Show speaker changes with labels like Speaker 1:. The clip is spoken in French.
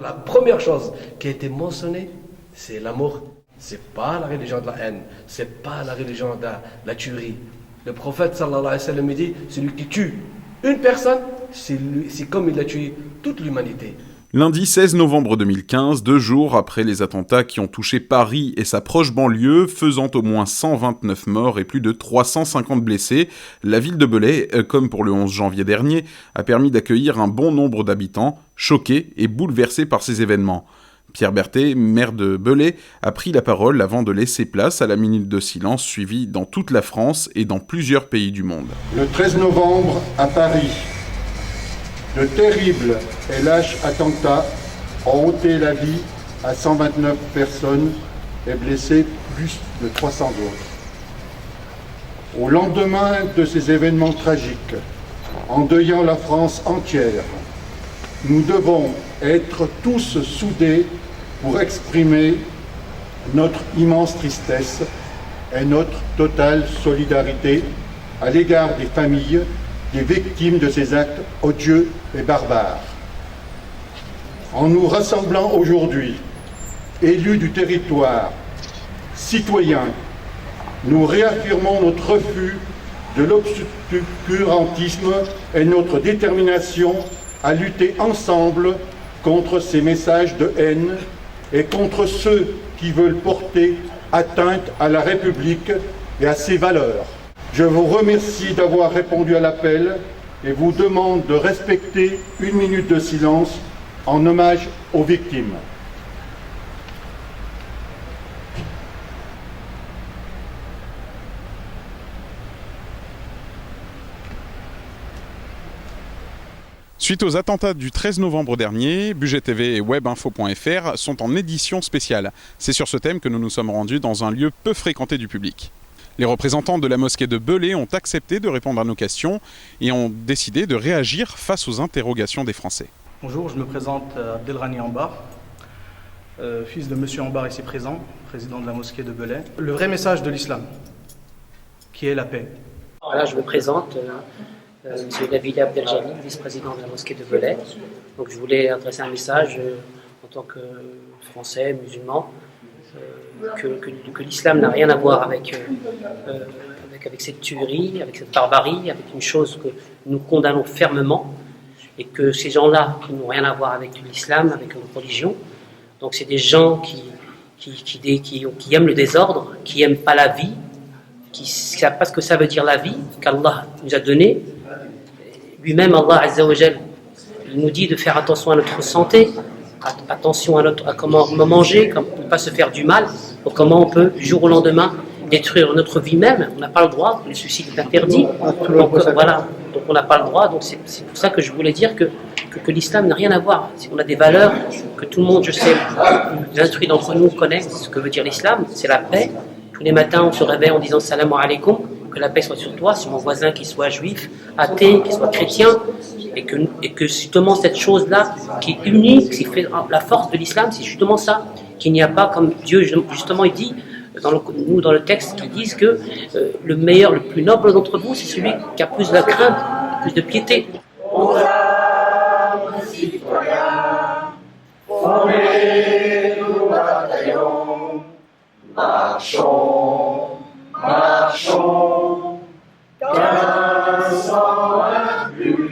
Speaker 1: La première chose qui a été mentionnée, c'est l'amour. C'est pas la religion de la haine, c'est pas la religion de la tuerie. Le prophète sallallahu alayhi wa sallam dit, celui qui tue une personne, c'est comme il a tué toute l'humanité.
Speaker 2: Lundi 16 novembre 2015, 2 jours après les attentats qui ont touché Paris et sa proche banlieue, faisant au moins 129 morts et plus de 350 blessés, la ville de Belley, comme pour le 11 janvier dernier, a permis d'accueillir un bon nombre d'habitants, choqués et bouleversés par ces événements. Pierre Berthet, maire de Belley, a pris la parole avant de laisser place à la minute de silence suivie dans toute la France et dans plusieurs pays du monde.
Speaker 3: Le 13 novembre, à Paris, de terribles et lâches attentats ont ôté la vie à 129 personnes et blessé plus de 300 autres. Au lendemain de ces événements tragiques, endeuillant la France entière, nous devons être tous soudés pour exprimer notre immense tristesse et notre totale solidarité à l'égard des familles des victimes de ces actes odieux et barbares. En nous rassemblant aujourd'hui, élus du territoire, citoyens, nous réaffirmons notre refus de l'obscurantisme et notre détermination à lutter ensemble contre ces messages de haine et contre ceux qui veulent porter atteinte à la République et à ses valeurs. Je vous remercie d'avoir répondu à l'appel et vous demande de respecter 1 minute de silence en hommage aux victimes.
Speaker 2: Suite aux attentats du 13 novembre dernier, Budget TV et webinfo.fr sont en édition spéciale. C'est sur ce thème que nous nous sommes rendus dans un lieu peu fréquenté du public. Les représentants de la mosquée de Belley ont accepté de répondre à nos questions et ont décidé de réagir face aux interrogations des Français.
Speaker 4: Bonjour, je me présente Abdelrani Ambar, fils de Monsieur Ambar ici présent, président de la mosquée de Belley. Le vrai message de l'islam, qui est la paix.
Speaker 5: Voilà, je me présente, Monsieur David Abdeljani, vice-président de la mosquée de Belley. Donc je voulais adresser un message en tant que Français, musulman, que l'islam n'a rien à voir avec cette tuerie, avec cette barbarie, avec une chose que nous condamnons fermement, et que ces gens-là qui n'ont rien à voir avec l'islam, avec notre religion, donc c'est des gens qui aiment le désordre, qui n'aiment pas la vie, qui ne savent pas ce que ça veut dire la vie, qu'Allah nous a donné. Lui-même, Allah Azza wa Jal, il nous dit de faire attention à notre santé, attention à comment manger, comment ne pas se faire du mal, ou comment on peut, du jour au lendemain, détruire notre vie même. On n'a pas le droit, le suicide est interdit. Donc voilà, donc on n'a pas le droit. Donc c'est pour ça que je voulais dire que l'islam n'a rien à voir. On a des valeurs que tout le monde, je sais, les instruits d'entre nous connaissent ce que veut dire l'islam, c'est la paix. Tous les matins, on se réveille en disant salam alaikum, que la paix soit sur toi, sur mon voisin qui soit juif, athée, qui soit chrétien, et que justement cette chose-là qui est unique, qui fait la force de l'islam, c'est justement ça, qu'il n'y a pas comme Dieu, justement il dit, dans le texte, qui disent que le meilleur, le plus noble d'entre vous, c'est celui qui a plus de crainte, plus de piété.
Speaker 6: Marchons, marchons, qu'un sang impur,